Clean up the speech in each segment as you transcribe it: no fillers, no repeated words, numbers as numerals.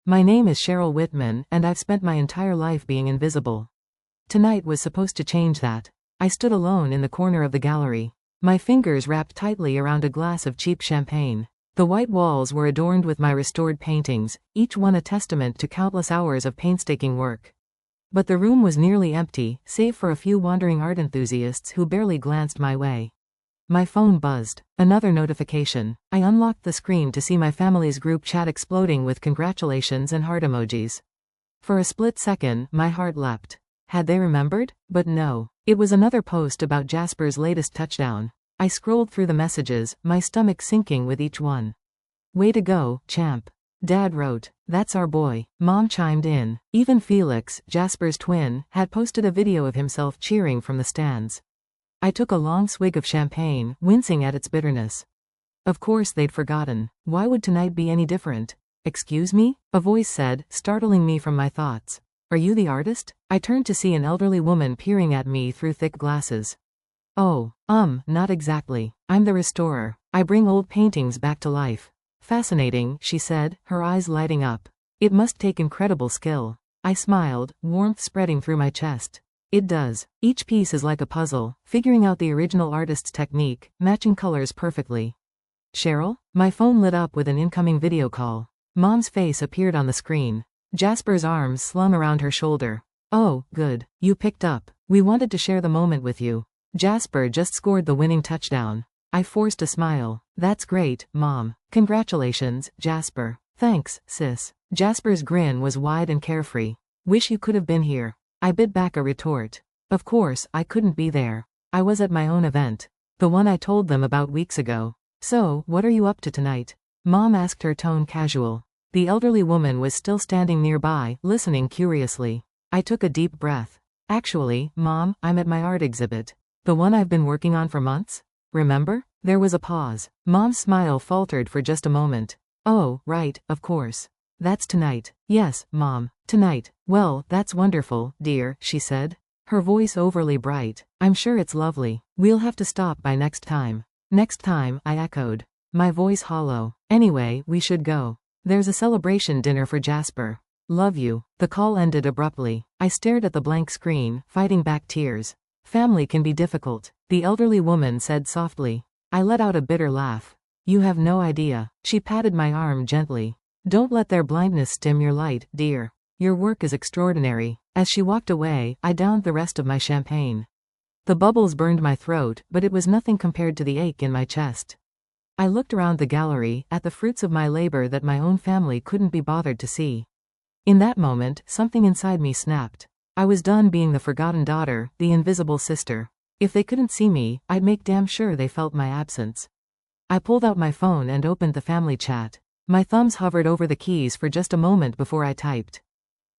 My name is Cheryl Whitman, and I've spent my entire life being invisible. Tonight was supposed to change that. I stood alone in the corner of the gallery, my fingers wrapped tightly around a glass of cheap champagne. The white walls were adorned with my restored paintings, each one a testament to countless hours of painstaking work. But the room was nearly empty, save for a few wandering art enthusiasts who barely glanced my way. My phone buzzed. Another notification. I unlocked the screen to see my family's group chat exploding with congratulations and heart emojis. For a split second, my heart leapt. Had they remembered? But no. It was another post about Jasper's latest touchdown. I scrolled through the messages, my stomach sinking with each one. Way to go, champ. Dad wrote, "That's our boy." Mom chimed in. Even Felix, Jasper's twin, had posted a video of himself cheering from the stands. I took a long swig of champagne, wincing at its bitterness. Of course they'd forgotten. Why would tonight be any different? "Excuse me?" a voice said, startling me from my thoughts. "Are you the artist?" I turned to see an elderly woman peering at me through thick glasses. "Oh, not exactly. I'm the restorer. I bring old paintings back to life." "Fascinating," she said, her eyes lighting up. "It must take incredible skill." I smiled, warmth spreading through my chest. "It does. Each piece is like a puzzle, figuring out the original artist's technique, matching colors perfectly." "Cheryl?" My phone lit up with an incoming video call. Mom's face appeared on the screen. Jasper's arms slung around her shoulder. "Oh, good. You picked up. We wanted to share the moment with you. Jasper just scored the winning touchdown." I forced a smile. "That's great, Mom. Congratulations, Jasper." "Thanks, sis." Jasper's grin was wide and carefree. "Wish you could have been here." I bit back a retort. Of course, I couldn't be there. I was at my own event. The one I told them about weeks ago. "So, what are you up to tonight?" Mom asked, her tone casual. The elderly woman was still standing nearby, listening curiously. I took a deep breath. "Actually, Mom, I'm at my art exhibit. The one I've been working on for months. Remember?" There was a pause. Mom's smile faltered for just a moment. "Oh, right, of course. That's tonight." "Yes, Mom. Tonight." "Well, that's wonderful, dear," she said. Her voice overly bright. "I'm sure it's lovely. We'll have to stop by next time." "Next time," I echoed. My voice hollow. "Anyway, we should go. There's a celebration dinner for Jasper." "Love you." The call ended abruptly. I stared at the blank screen, fighting back tears. "Family can be difficult," the elderly woman said softly. I let out a bitter laugh. "You have no idea." She patted my arm gently. "Don't let their blindness dim your light, dear. Your work is extraordinary." As she walked away, I downed the rest of my champagne. The bubbles burned my throat, but it was nothing compared to the ache in my chest. I looked around the gallery, at the fruits of my labor that my own family couldn't be bothered to see. In that moment, something inside me snapped. I was done being the forgotten daughter, the invisible sister. If they couldn't see me, I'd make damn sure they felt my absence. I pulled out my phone and opened the family chat. My thumbs hovered over the keys for just a moment before I typed.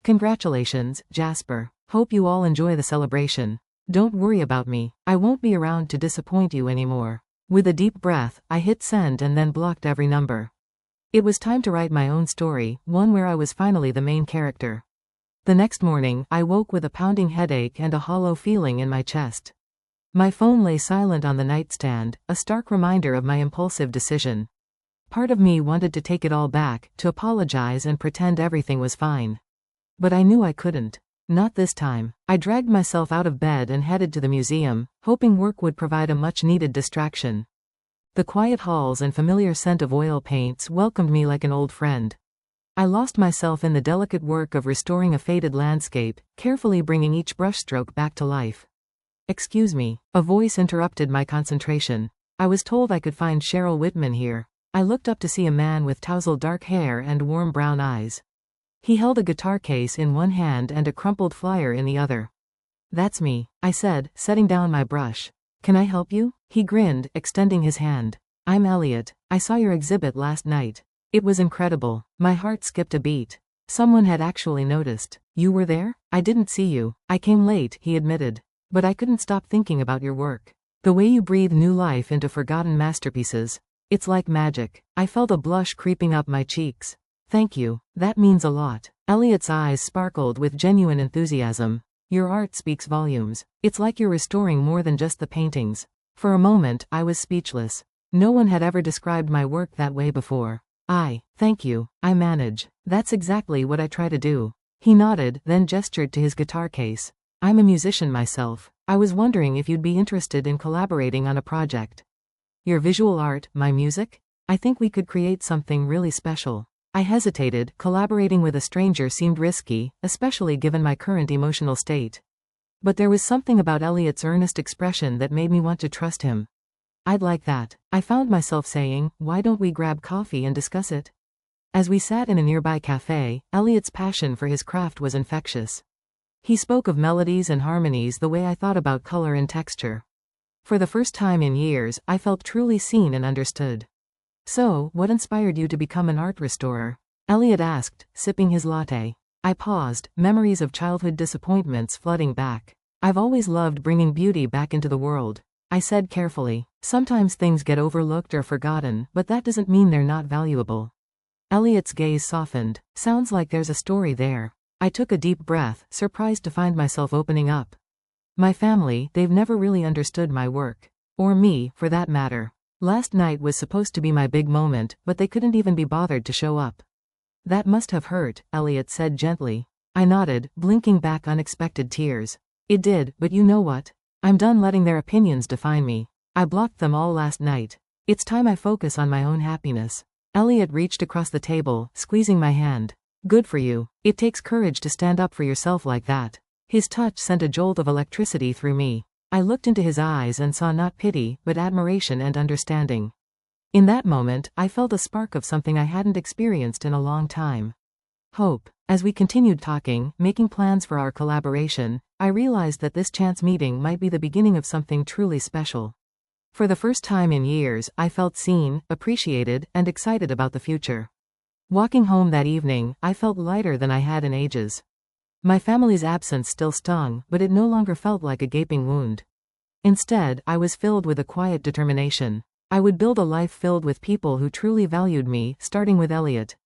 "Congratulations, Jasper. Hope you all enjoy the celebration. Don't worry about me. I won't be around to disappoint you anymore." With a deep breath, I hit send and then blocked every number. It was time to write my own story, one where I was finally the main character. The next morning, I woke with a pounding headache and a hollow feeling in my chest. My phone lay silent on the nightstand, a stark reminder of my impulsive decision. Part of me wanted to take it all back, to apologize and pretend everything was fine. But I knew I couldn't. Not this time. I dragged myself out of bed and headed to the museum, hoping work would provide a much-needed distraction. The quiet halls and familiar scent of oil paints welcomed me like an old friend. I lost myself in the delicate work of restoring a faded landscape, carefully bringing each brushstroke back to life. "Excuse me." A voice interrupted my concentration. "I was told I could find Cheryl Whitman here." I looked up to see a man with tousled dark hair and warm brown eyes. He held a guitar case in one hand and a crumpled flyer in the other. "That's me," I said, setting down my brush. "Can I help you?" He grinned, extending his hand. "I'm Elliot. I saw your exhibit last night. It was incredible." My heart skipped a beat. Someone had actually noticed. "You were there?" "I didn't see you. I came late," he admitted. "But I couldn't stop thinking about your work. The way you breathe new life into forgotten masterpieces. It's like magic." I felt a blush creeping up my cheeks. "Thank you. That means a lot." Elliot's eyes sparkled with genuine enthusiasm. "Your art speaks volumes. It's like you're restoring more than just the paintings." For a moment, I was speechless. No one had ever described my work that way before. Thank you, I manage. That's exactly what I try to do. He nodded, then gestured to his guitar case. I'm a musician myself. I was wondering if you'd be interested in collaborating on a project. Your visual art, my music? I think we could create something really special. I hesitated. Collaborating with a stranger seemed risky, especially given my current emotional state. But there was something about Elliot's earnest expression that made me want to trust him. I'd like that. I found myself saying, why don't we grab coffee and discuss it? As we sat in a nearby cafe, Elliot's passion for his craft was infectious. He spoke of melodies and harmonies the way I thought about color and texture. For the first time in years, I felt truly seen and understood. So, what inspired you to become an art restorer? Elliot asked, sipping his latte. I paused, memories of childhood disappointments flooding back. I've always loved bringing beauty back into the world. I said carefully. Sometimes things get overlooked or forgotten, but that doesn't mean they're not valuable. Elliot's gaze softened. Sounds like there's a story there. I took a deep breath, surprised to find myself opening up. My family, they've never really understood my work. Or me, for that matter. Last night was supposed to be my big moment, but they couldn't even be bothered to show up. That must have hurt, Elliot said gently. I nodded, blinking back unexpected tears. It did, but you know what? I'm done letting their opinions define me. I blocked them all last night. It's time I focus on my own happiness. Elliot reached across the table, squeezing my hand. Good for you. It takes courage to stand up for yourself like that. His touch sent a jolt of electricity through me. I looked into his eyes and saw not pity, but admiration and understanding. In that moment, I felt a spark of something I hadn't experienced in a long time. Hope. As we continued talking, making plans for our collaboration, I realized that this chance meeting might be the beginning of something truly special. For the first time in years, I felt seen, appreciated, and excited about the future. Walking home that evening, I felt lighter than I had in ages. My family's absence still stung, but it no longer felt like a gaping wound. Instead, I was filled with a quiet determination. I would build a life filled with people who truly valued me, starting with Elliot.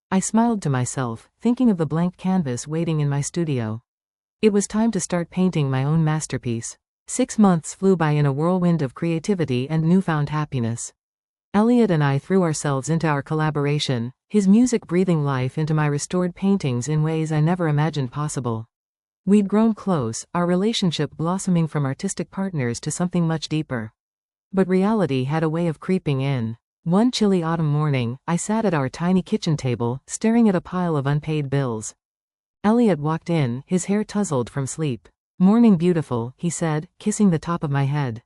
I smiled to myself, thinking of the blank canvas waiting in my studio. It was time to start painting my own masterpiece. 6 months flew by in a whirlwind of creativity and newfound happiness. Elliot and I threw ourselves into our collaboration, his music breathing life into my restored paintings in ways I never imagined possible. We'd grown close, our relationship blossoming from artistic partners to something much deeper. But reality had a way of creeping in. One chilly autumn morning, I sat at our tiny kitchen table, staring at a pile of unpaid bills. Elliot walked in, his hair tousled from sleep. Morning beautiful, he said, kissing the top of my head.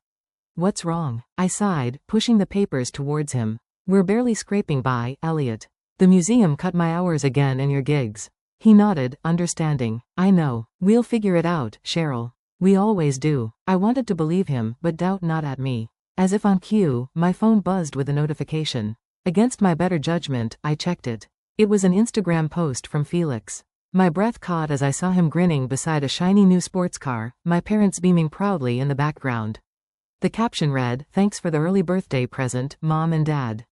What's wrong? I sighed, pushing the papers towards him. We're barely scraping by, Elliot. The museum cut my hours again and your gigs. He nodded, understanding. I know. We'll figure it out, Cheryl. We always do. I wanted to believe him, but doubt not at me. As if on cue, my phone buzzed with a notification. Against my better judgment, I checked it. It was an Instagram post from Felix. My breath caught as I saw him grinning beside a shiny new sports car, my parents beaming proudly in the background. The caption read, "Thanks for the early birthday present, Mom and Dad.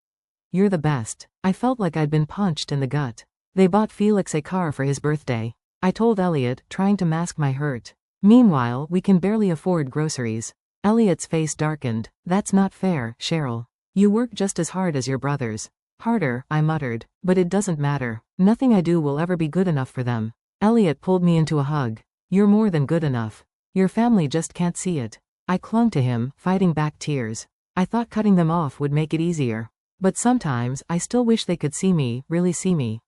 You're the best." I felt like I'd been punched in the gut. They bought Felix a car for his birthday. I told Elliot, trying to mask my hurt. Meanwhile, we can barely afford groceries. Elliot's face darkened. That's not fair, Cheryl. You work just as hard as your brothers. Harder, I muttered. But it doesn't matter. Nothing I do will ever be good enough for them. Elliot pulled me into a hug. You're more than good enough. Your family just can't see it. I clung to him, fighting back tears. I thought cutting them off would make it easier. But sometimes, I still wish they could see me, really see me.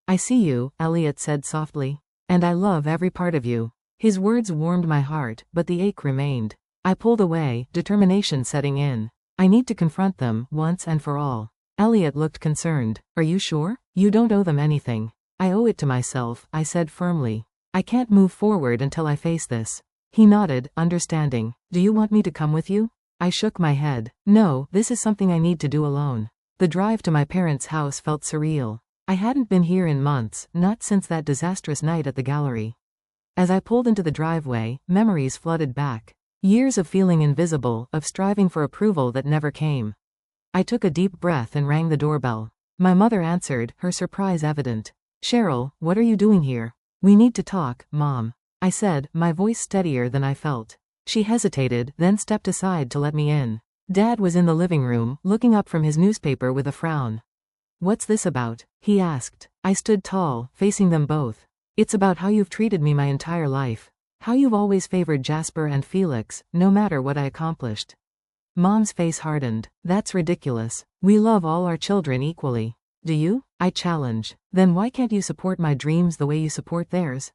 I see you, Elliot said softly. And I love every part of you. His words warmed my heart, but the ache remained. I pulled away, determination setting in. I need to confront them, once and for all. Elliot looked concerned. Are you sure? You don't owe them anything. I owe it to myself, I said firmly. I can't move forward until I face this. He nodded, understanding. Do you want me to come with you? I shook my head. No, this is something I need to do alone. The drive to my parents' house felt surreal. I hadn't been here in months, not since that disastrous night at the gallery. As I pulled into the driveway, memories flooded back. Years of feeling invisible, of striving for approval that never came. I took a deep breath and rang the doorbell. My mother answered, her surprise evident. Cheryl, what are you doing here? We need to talk, Mom. I said, my voice steadier than I felt. She hesitated, then stepped aside to let me in. Dad was in the living room, looking up from his newspaper with a frown. What's this about? He asked. I stood tall, facing them both. It's about how you've treated me my entire life. How you've always favored Jasper and Felix, no matter what I accomplished. Mom's face hardened. That's ridiculous. We love all our children equally. Do you? I challenge. Then why can't you support my dreams the way you support theirs?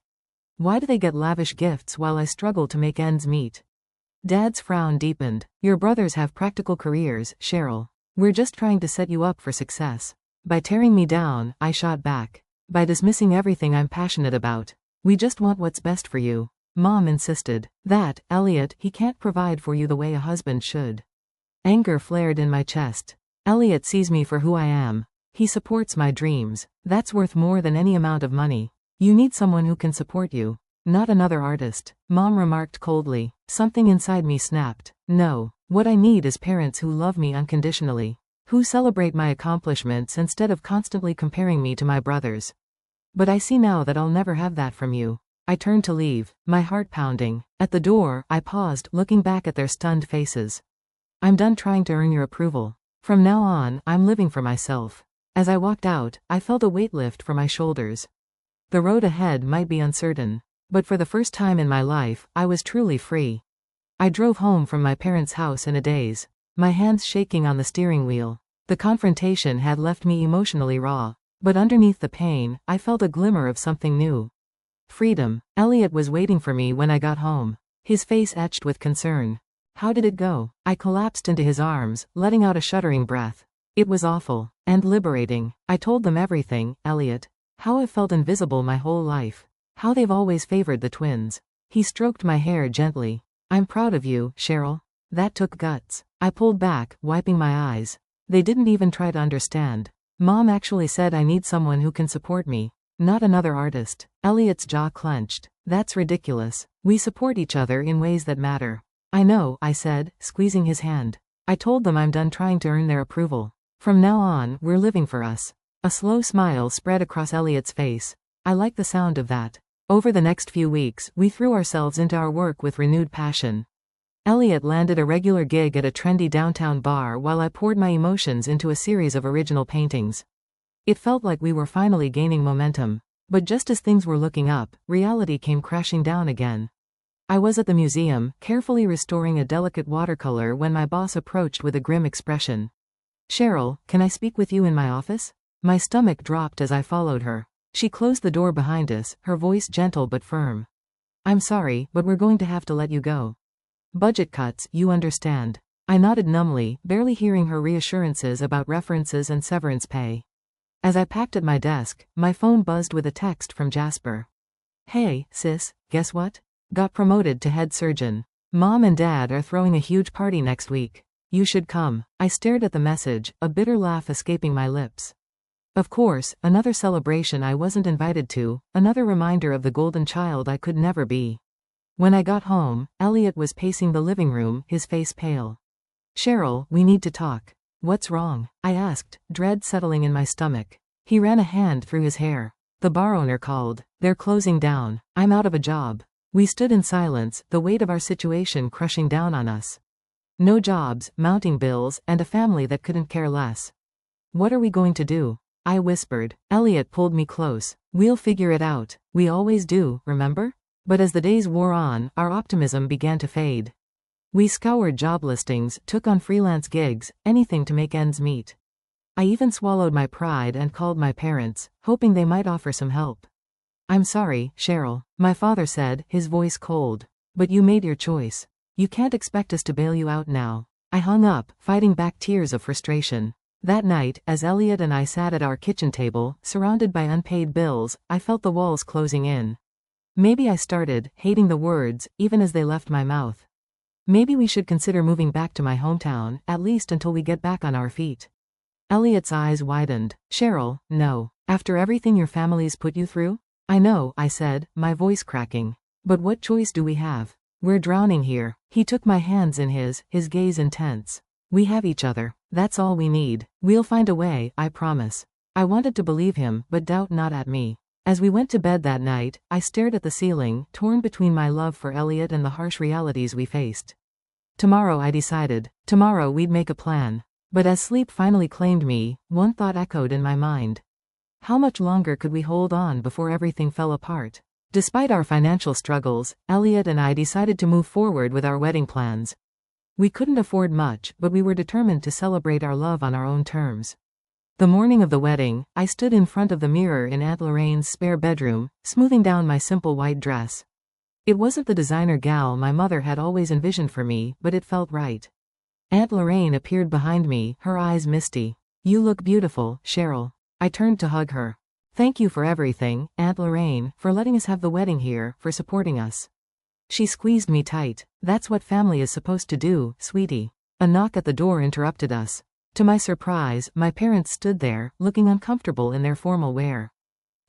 Why do they get lavish gifts while I struggle to make ends meet? Dad's frown deepened. Your brothers have practical careers, Cheryl. We're just trying to set you up for success. By tearing me down, I shot back. By dismissing everything I'm passionate about. We just want what's best for you. Mom insisted. That, Elliot, he can't provide for you the way a husband should. Anger flared in my chest. Elliot sees me for who I am. He supports my dreams. That's worth more than any amount of money. You need someone who can support you. Not another artist, Mom remarked coldly. Something inside me snapped. No. What I need is parents who love me unconditionally. Who celebrate my accomplishments instead of constantly comparing me to my brothers. But I see now that I'll never have that from you. I turned to leave, my heart pounding. At the door, I paused, looking back at their stunned faces. I'm done trying to earn your approval. From now on, I'm living for myself. As I walked out, I felt a weight lift from my shoulders. The road ahead might be uncertain. But for the first time in my life, I was truly free. I drove home from my parents' house in a daze, my hands shaking on the steering wheel. The confrontation had left me emotionally raw, but underneath the pain, I felt a glimmer of something new. Freedom. Elliot was waiting for me when I got home, his face etched with concern. How did it go? I collapsed into his arms, letting out a shuddering breath. It was awful, and liberating. I told them everything, Elliot. How I've felt invisible my whole life. How they've always favored the twins. He stroked my hair gently. I'm proud of you, Cheryl. That took guts. I pulled back, wiping my eyes. They didn't even try to understand. Mom actually said I need someone who can support me. Not another artist. Elliot's jaw clenched. That's ridiculous. We support each other in ways that matter. I know, I said, squeezing his hand. I told them I'm done trying to earn their approval. From now on, we're living for us. A slow smile spread across Elliot's face. I like the sound of that. Over the next few weeks, we threw ourselves into our work with renewed passion. Elliot landed a regular gig at a trendy downtown bar while I poured my emotions into a series of original paintings. It felt like we were finally gaining momentum. But just as things were looking up, reality came crashing down again. I was at the museum, carefully restoring a delicate watercolor when my boss approached with a grim expression. Cheryl, can I speak with you in my office? My stomach dropped as I followed her. She closed the door behind us, her voice gentle but firm. I'm sorry, but we're going to have to let you go. Budget cuts, you understand. I nodded numbly, barely hearing her reassurances about references and severance pay. As I packed at my desk, my phone buzzed with a text from Jasper. Hey, sis, guess what? Got promoted to head surgeon. Mom and Dad are throwing a huge party next week. You should come. I stared at the message, a bitter laugh escaping my lips. Of course, another celebration I wasn't invited to, another reminder of the golden child I could never be. When I got home, Elliot was pacing the living room, his face pale. Cheryl, we need to talk. What's wrong? I asked, dread settling in my stomach. He ran a hand through his hair. The bar owner called. They're closing down. I'm out of a job. We stood in silence, the weight of our situation crushing down on us. No jobs, mounting bills, and a family that couldn't care less. What are we going to do? I whispered. Elliot pulled me close. We'll figure it out. We always do, remember? But as the days wore on, our optimism began to fade. We scoured job listings, took on freelance gigs, anything to make ends meet. I even swallowed my pride and called my parents, hoping they might offer some help. I'm sorry, Cheryl, my father said, his voice cold. But you made your choice. You can't expect us to bail you out now. I hung up, fighting back tears of frustration. That night, as Elliot and I sat at our kitchen table, surrounded by unpaid bills, I felt the walls closing in. Maybe I started hating the words, even as they left my mouth. Maybe we should consider moving back to my hometown, at least until we get back on our feet. Elliot's eyes widened. Cheryl, no. After everything your family's put you through? I know, I said, my voice cracking. But what choice do we have? We're drowning here. He took my hands in his gaze intense. We have each other. That's all we need. We'll find a way, I promise. I wanted to believe him, but doubt not at me. As we went to bed that night, I stared at the ceiling, torn between my love for Elliot and the harsh realities we faced. Tomorrow, I decided. Tomorrow we'd make a plan. But as sleep finally claimed me, one thought echoed in my mind. How much longer could we hold on before everything fell apart? Despite our financial struggles, Elliot and I decided to move forward with our wedding plans. We couldn't afford much, but we were determined to celebrate our love on our own terms. The morning of the wedding, I stood in front of the mirror in Aunt Lorraine's spare bedroom, smoothing down my simple white dress. It wasn't the designer gal my mother had always envisioned for me, but it felt right. Aunt Lorraine appeared behind me, her eyes misty. "You look beautiful, Cheryl." I turned to hug her. "Thank you for everything, Aunt Lorraine, for letting us have the wedding here, for supporting us." She squeezed me tight. "That's what family is supposed to do, sweetie." A knock at the door interrupted us. To my surprise, my parents stood there, looking uncomfortable in their formal wear.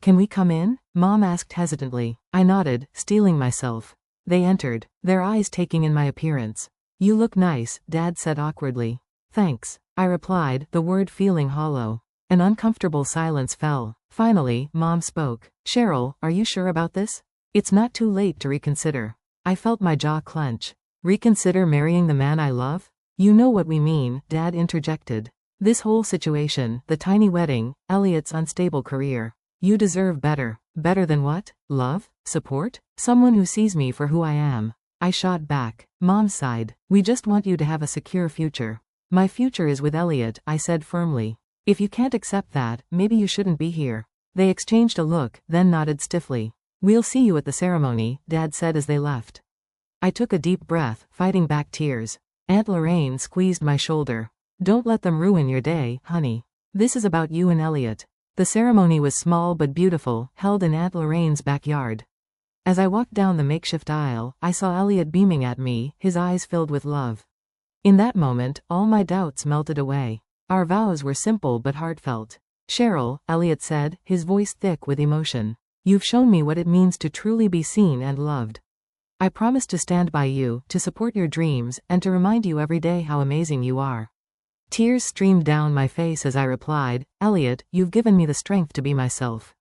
"Can we come in?" Mom asked hesitantly. I nodded, steeling myself. They entered, their eyes taking in my appearance. "You look nice," Dad said awkwardly. "Thanks," I replied, the word feeling hollow. An uncomfortable silence fell. Finally, Mom spoke. "Cheryl, are you sure about this? It's not too late to reconsider." I felt my jaw clench. "Reconsider marrying the man I love?" "You know what we mean," Dad interjected. "This whole situation, the tiny wedding, Elliot's unstable career. You deserve better." "Better than what? Love? Support? Someone who sees me for who I am." I shot back. Mom sighed. "We just want you to have a secure future." "My future is with Elliot," I said firmly. "If you can't accept that, maybe you shouldn't be here." They exchanged a look, then nodded stiffly. "We'll see you at the ceremony," Dad said as they left. I took a deep breath, fighting back tears. Aunt Lorraine squeezed my shoulder. "Don't let them ruin your day, honey. This is about you and Elliot." The ceremony was small but beautiful, held in Aunt Lorraine's backyard. As I walked down the makeshift aisle, I saw Elliot beaming at me, his eyes filled with love. In that moment, all my doubts melted away. Our vows were simple but heartfelt. "Cheryl," Elliot said, his voice thick with emotion. "You've shown me what it means to truly be seen and loved. I promise to stand by you, to support your dreams, and to remind you every day how amazing you are." Tears streamed down my face as I replied, "Elliot, you've given me the strength to be myself.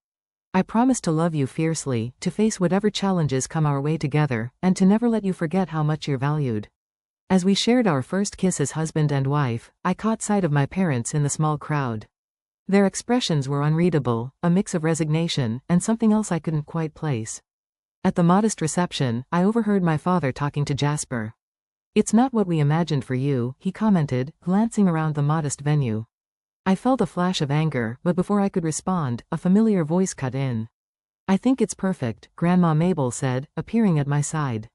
I promise to love you fiercely, to face whatever challenges come our way together, and to never let you forget how much you're valued." As we shared our first kiss as husband and wife, I caught sight of my parents in the small crowd. Their expressions were unreadable, a mix of resignation, and something else I couldn't quite place. At the modest reception, I overheard my father talking to Jasper. "It's not what we imagined for you," he commented, glancing around the modest venue. I felt a flash of anger, but before I could respond, a familiar voice cut in. "I think it's perfect," Grandma Mabel said, appearing at my side.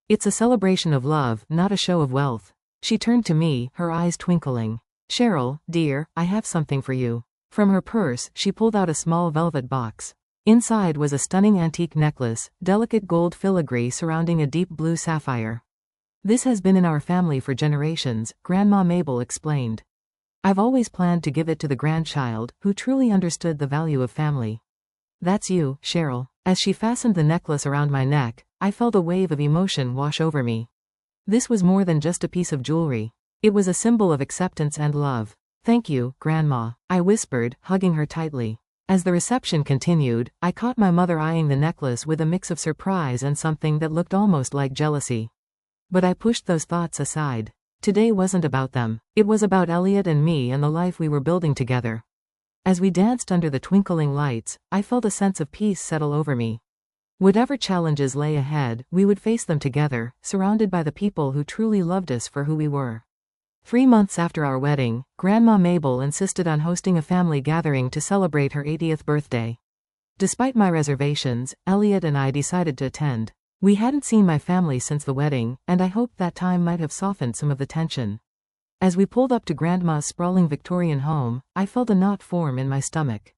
"It's a celebration of love, not a show of wealth." She turned to me, her eyes twinkling. "Cheryl, dear, I have something for you." From her purse, she pulled out a small velvet box. Inside was a stunning antique necklace, delicate gold filigree surrounding a deep blue sapphire. "This has been in our family for generations," Grandma Mabel explained. "I've always planned to give it to the grandchild, who truly understood the value of family." "That's you, Cheryl." As she fastened the necklace around my neck, I felt a wave of emotion wash over me. This was more than just a piece of jewelry. It was a symbol of acceptance and love. "Thank you, Grandma," I whispered, hugging her tightly. As the reception continued, I caught my mother eyeing the necklace with a mix of surprise and something that looked almost like jealousy. But I pushed those thoughts aside. Today wasn't about them. It was about Elliot and me and the life we were building together. As we danced under the twinkling lights, I felt a sense of peace settle over me. Whatever challenges lay ahead, we would face them together, surrounded by the people who truly loved us for who we were. 3 months after our wedding, Grandma Mabel insisted on hosting a family gathering to celebrate her 80th birthday. Despite my reservations, Elliot and I decided to attend. We hadn't seen my family since the wedding, and I hoped that time might have softened some of the tension. As we pulled up to Grandma's sprawling Victorian home, I felt a knot form in my stomach.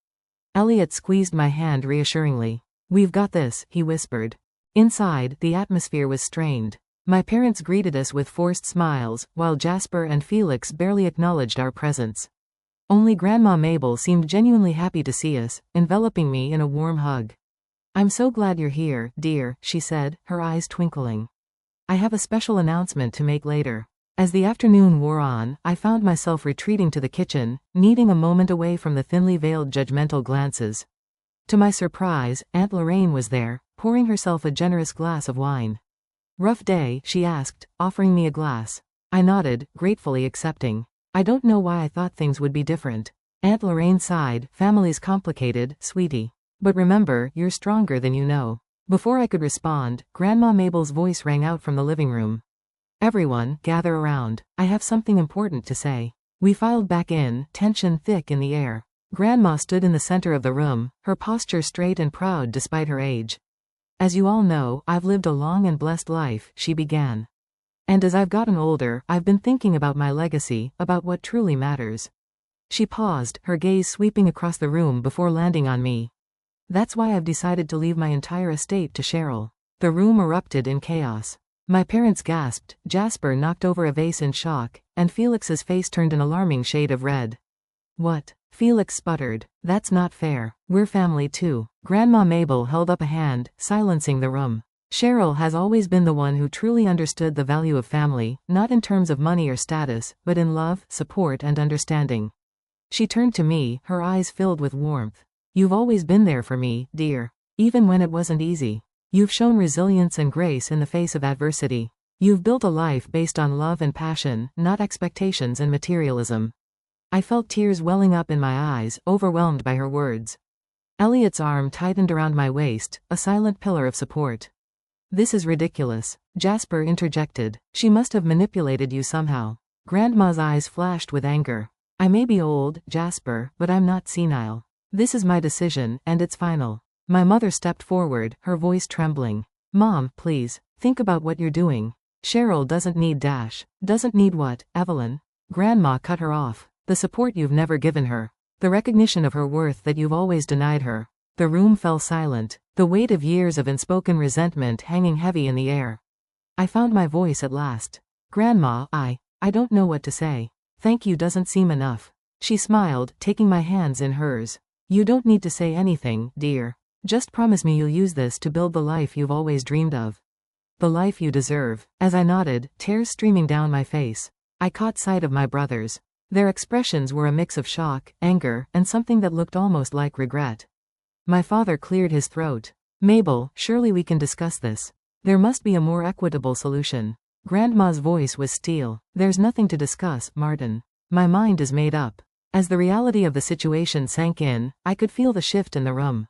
Elliot squeezed my hand reassuringly. "We've got this," he whispered. Inside, the atmosphere was strained. My parents greeted us with forced smiles, while Jasper and Felix barely acknowledged our presence. Only Grandma Mabel seemed genuinely happy to see us, enveloping me in a warm hug. "I'm so glad you're here, dear," she said, her eyes twinkling. "I have a special announcement to make later." As the afternoon wore on, I found myself retreating to the kitchen, needing a moment away from the thinly veiled judgmental glances. To my surprise, Aunt Lorraine was there, pouring herself a generous glass of wine. "Rough day?" she asked, offering me a glass. I nodded, gratefully accepting. I don't know why I thought things would be different. Aunt Lorraine sighed, family's complicated, sweetie. But remember, you're stronger than you know. Before I could respond, Grandma Mabel's voice rang out from the living room. Everyone, gather around. I have something important to say. We filed back in, tension thick in the air. Grandma stood in the center of the room, her posture straight and proud despite her age. As you all know, I've lived a long and blessed life, she began. And as I've gotten older, I've been thinking about my legacy, about what truly matters. She paused, her gaze sweeping across the room before landing on me. That's why I've decided to leave my entire estate to Cheryl. The room erupted in chaos. My parents gasped, Jasper knocked over a vase in shock, and Felix's face turned an alarming shade of red. What? Felix sputtered. That's not fair. We're family too. Grandma Mabel held up a hand, silencing the room. Cheryl has always been the one who truly understood the value of family, not in terms of money or status, but in love, support and understanding. She turned to me, her eyes filled with warmth. You've always been there for me, dear. Even when it wasn't easy. You've shown resilience and grace in the face of adversity. You've built a life based on love and passion, not expectations and materialism. I felt tears welling up in my eyes, overwhelmed by her words. Elliot's arm tightened around my waist, a silent pillar of support. This is ridiculous, Jasper interjected. She must have manipulated you somehow. Grandma's eyes flashed with anger. I may be old, Jasper, but I'm not senile. This is my decision, and it's final. My mother stepped forward, her voice trembling. Mom, please, think about what you're doing. Cheryl doesn't need Dash. Doesn't need what, Evelyn? Grandma cut her off. The support you've never given her. The recognition of her worth that you've always denied her. The room fell silent, the weight of years of unspoken resentment hanging heavy in the air. I found my voice at last. Grandma, I don't know what to say. Thank you doesn't seem enough. She smiled, taking my hands in hers. You don't need to say anything, dear. Just promise me you'll use this to build the life you've always dreamed of. The life you deserve. As I nodded, tears streaming down my face. I caught sight of my brothers. Their expressions were a mix of shock, anger, and something that looked almost like regret. My father cleared his throat. Mabel, surely we can discuss this. There must be a more equitable solution. Grandma's voice was steel. There's nothing to discuss, Martin. My mind is made up. As the reality of the situation sank in, I could feel the shift in the room.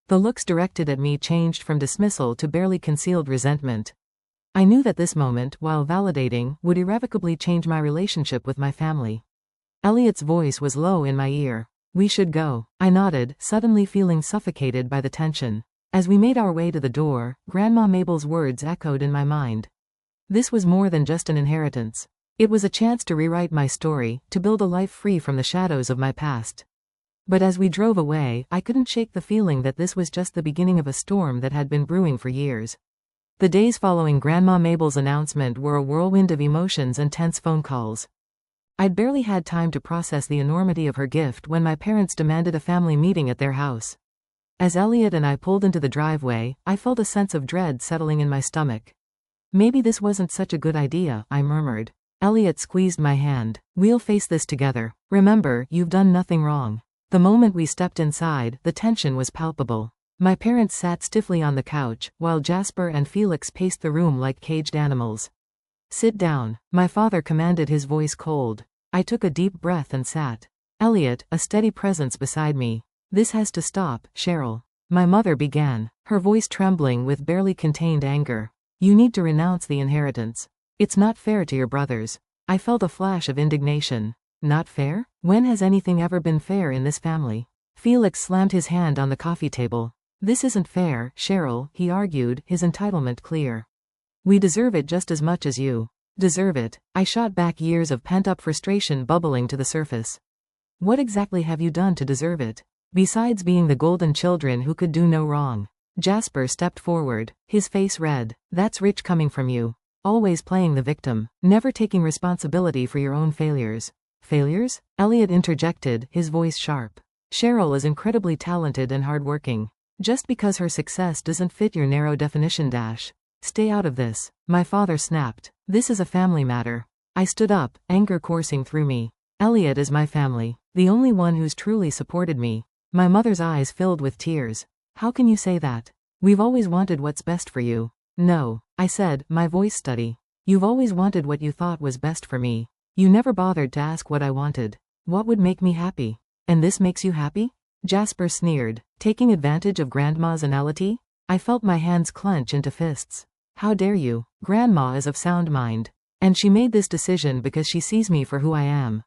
The looks directed at me changed from dismissal to barely concealed resentment. I knew that this moment, while validating, would irrevocably change my relationship with my family. Elliot's voice was low in my ear. We should go. I nodded, suddenly feeling suffocated by the tension. As we made our way to the door, Grandma Mabel's words echoed in my mind. This was more than just an inheritance. It was a chance to rewrite my story, to build a life free from the shadows of my past. But as we drove away, I couldn't shake the feeling that this was just the beginning of a storm that had been brewing for years. The days following Grandma Mabel's announcement were a whirlwind of emotions and tense phone calls. I'd barely had time to process the enormity of her gift when my parents demanded a family meeting at their house. As Elliot and I pulled into the driveway, I felt a sense of dread settling in my stomach. Maybe this wasn't such a good idea, I murmured. Elliot squeezed my hand. We'll face this together. Remember, you've done nothing wrong. The moment we stepped inside, the tension was palpable. My parents sat stiffly on the couch, while Jasper and Felix paced the room like caged animals. Sit down, my father commanded, his voice cold. I took a deep breath and sat. Elliot, a steady presence beside me. This has to stop, Cheryl. My mother began, her voice trembling with barely contained anger. You need to renounce the inheritance. It's not fair to your brothers. I felt a flash of indignation. Not fair? When has anything ever been fair in this family? Felix slammed his hand on the coffee table. This isn't fair, Cheryl, he argued, his entitlement clear. We deserve it just as much as you. Deserve it. I shot back, years of pent-up frustration bubbling to the surface. What exactly have you done to deserve it? Besides being the golden children who could do no wrong. Jasper stepped forward, his face red. That's rich coming from you. Always playing the victim, never taking responsibility for your own failures. Failures? Elliot interjected, his voice sharp. Cheryl is incredibly talented and hardworking. Just because her success doesn't fit your narrow definition, Dash. Stay out of this. My father snapped. This is a family matter. I stood up, anger coursing through me. Elliot is my family, the only one who's truly supported me. My mother's eyes filled with tears. How can you say that? We've always wanted what's best for you. No, I said, my voice steady. You've always wanted what you thought was best for me. You never bothered to ask what I wanted. What would make me happy? And this makes you happy? Jasper sneered, taking advantage of Grandma's analogy. I felt my hands clench into fists. How dare you? Grandma is of sound mind. And she made this decision because she sees me for who I am.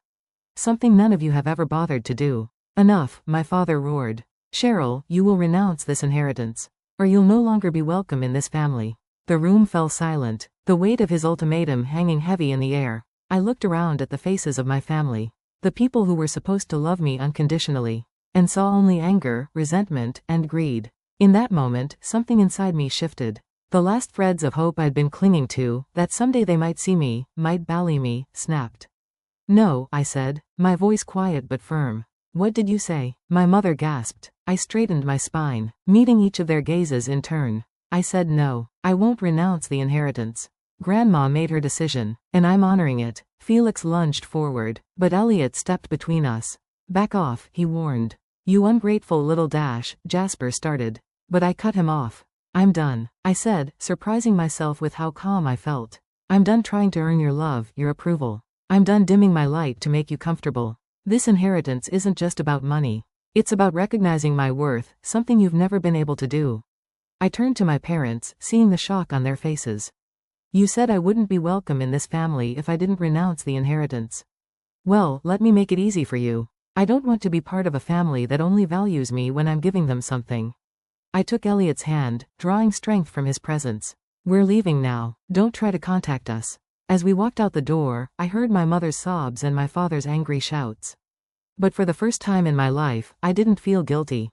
Something none of you have ever bothered to do. Enough, my father roared. Cheryl, you will renounce this inheritance. Or you'll no longer be welcome in this family. The room fell silent, the weight of his ultimatum hanging heavy in the air. I looked around at the faces of my family, the people who were supposed to love me unconditionally, and saw only anger, resentment, and greed. In that moment, something inside me shifted. The last threads of hope I'd been clinging to, that someday they might see me, might value me, snapped. No, I said, my voice quiet but firm. What did you say? My mother gasped. I straightened my spine, meeting each of their gazes in turn. I said no, I won't renounce the inheritance. Grandma made her decision, and I'm honoring it. Felix lunged forward, but Elliot stepped between us. Back off, he warned. You ungrateful little dash, Jasper started. But I cut him off. I'm done, I said, surprising myself with how calm I felt. I'm done trying to earn your love, your approval. I'm done dimming my light to make you comfortable. This inheritance isn't just about money. It's about recognizing my worth, something you've never been able to do. I turned to my parents, seeing the shock on their faces. You said I wouldn't be welcome in this family if I didn't renounce the inheritance. Well, let me make it easy for you. I don't want to be part of a family that only values me when I'm giving them something. I took Elliot's hand, drawing strength from his presence. We're leaving now. Don't try to contact us. As we walked out the door, I heard my mother's sobs and my father's angry shouts. But for the first time in my life, I didn't feel guilty.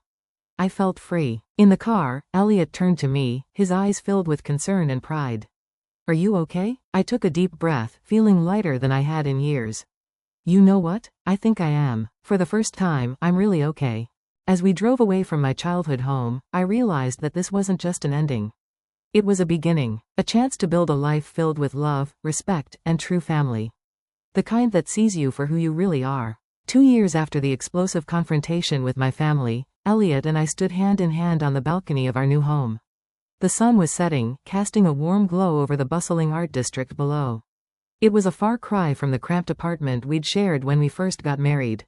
I felt free. In the car, Elliot turned to me, his eyes filled with concern and pride. Are you okay? I took a deep breath, feeling lighter than I had in years. You know what? I think I am. For the first time, I'm really okay. As we drove away from my childhood home, I realized that this wasn't just an ending. It was a beginning, a chance to build a life filled with love, respect, and true family. The kind that sees you for who you really are. 2 years after the explosive confrontation with my family, Elliot and I stood hand in hand on the balcony of our new home. The sun was setting, casting a warm glow over the bustling art district below. It was a far cry from the cramped apartment we'd shared when we first got married.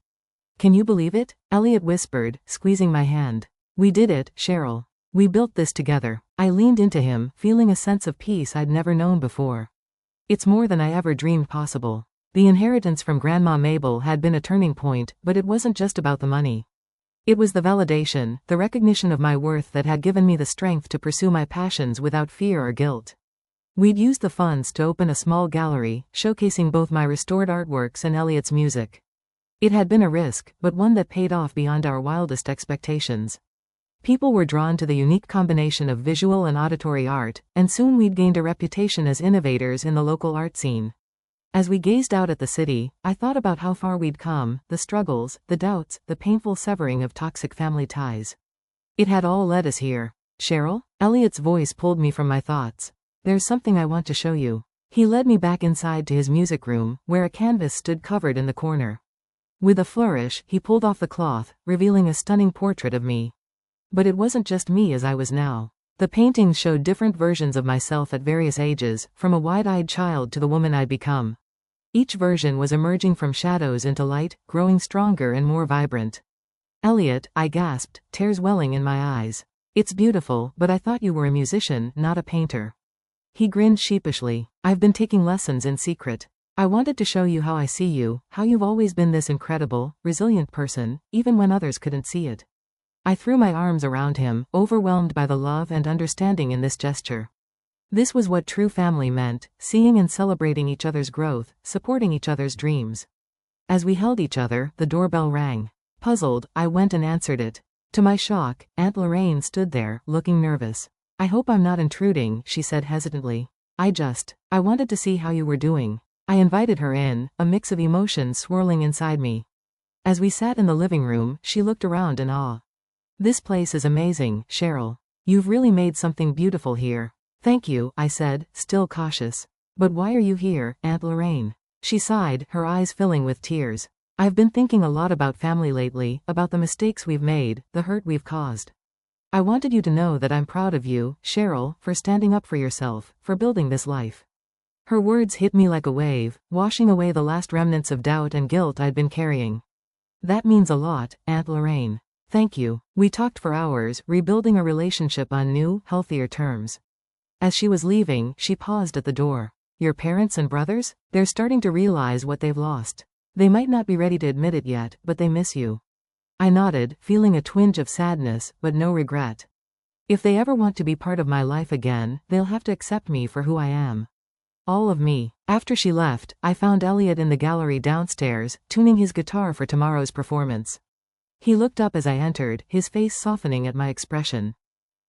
Can you believe it? Elliot whispered, squeezing my hand. We did it, Cheryl. We built this together. I leaned into him, feeling a sense of peace I'd never known before. It's more than I ever dreamed possible. The inheritance from Grandma Mabel had been a turning point, but it wasn't just about the money. It was the validation, the recognition of my worth that had given me the strength to pursue my passions without fear or guilt. We'd used the funds to open a small gallery, showcasing both my restored artworks and Elliot's music. It had been a risk, but one that paid off beyond our wildest expectations. People were drawn to the unique combination of visual and auditory art, and soon we'd gained a reputation as innovators in the local art scene. As we gazed out at the city, I thought about how far we'd come, the struggles, the doubts, the painful severing of toxic family ties. It had all led us here. Cheryl? Elliot's voice pulled me from my thoughts. There's something I want to show you. He led me back inside to his music room, where a canvas stood covered in the corner. With a flourish, he pulled off the cloth, revealing a stunning portrait of me. But it wasn't just me as I was now. The paintings showed different versions of myself at various ages, from a wide-eyed child to the woman I'd become. Each version was emerging from shadows into light, growing stronger and more vibrant. Elliot, I gasped, tears welling in my eyes. It's beautiful, but I thought you were a musician, not a painter. He grinned sheepishly. I've been taking lessons in secret. I wanted to show you how I see you, how you've always been this incredible, resilient person, even when others couldn't see it. I threw my arms around him, overwhelmed by the love and understanding in this gesture. This was what true family meant, seeing and celebrating each other's growth, supporting each other's dreams. As we held each other, the doorbell rang. Puzzled, I went and answered it. To my shock, Aunt Lorraine stood there, looking nervous. I hope I'm not intruding, she said hesitantly. I wanted to see how you were doing. I invited her in, a mix of emotions swirling inside me. As we sat in the living room, she looked around in awe. This place is amazing, Cheryl. You've really made something beautiful here. Thank you, I said, still cautious. But why are you here, Aunt Lorraine? She sighed, her eyes filling with tears. I've been thinking a lot about family lately, about the mistakes we've made, the hurt we've caused. I wanted you to know that I'm proud of you, Cheryl, for standing up for yourself, for building this life. Her words hit me like a wave, washing away the last remnants of doubt and guilt I'd been carrying. That means a lot, Aunt Lorraine. Thank you. We talked for hours, rebuilding a relationship on new, healthier terms. As she was leaving, she paused at the door. Your parents and brothers? They're starting to realize what they've lost. They might not be ready to admit it yet, but they miss you. I nodded, feeling a twinge of sadness, but no regret. If they ever want to be part of my life again, they'll have to accept me for who I am. All of me. After she left, I found Elliot in the gallery downstairs, tuning his guitar for tomorrow's performance. He looked up as I entered, his face softening at my expression.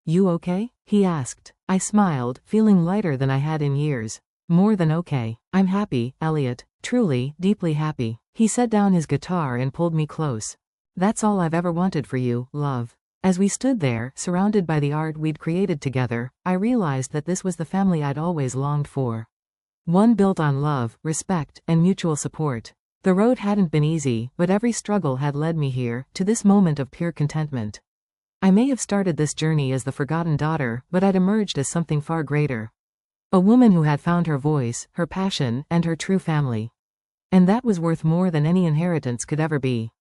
You okay? He asked. I smiled, feeling lighter than I had in years. More than okay. I'm happy, Elliot. Truly, deeply happy. He set down his guitar and pulled me close. That's all I've ever wanted for you, love. As we stood there, surrounded by the art we'd created together, I realized that this was the family I'd always longed for. One built on love, respect, and mutual support. The road hadn't been easy, but every struggle had led me here, to this moment of pure contentment. I may have started this journey as the forgotten daughter, but I'd emerged as something far greater. A woman who had found her voice, her passion, and her true family. And that was worth more than any inheritance could ever be.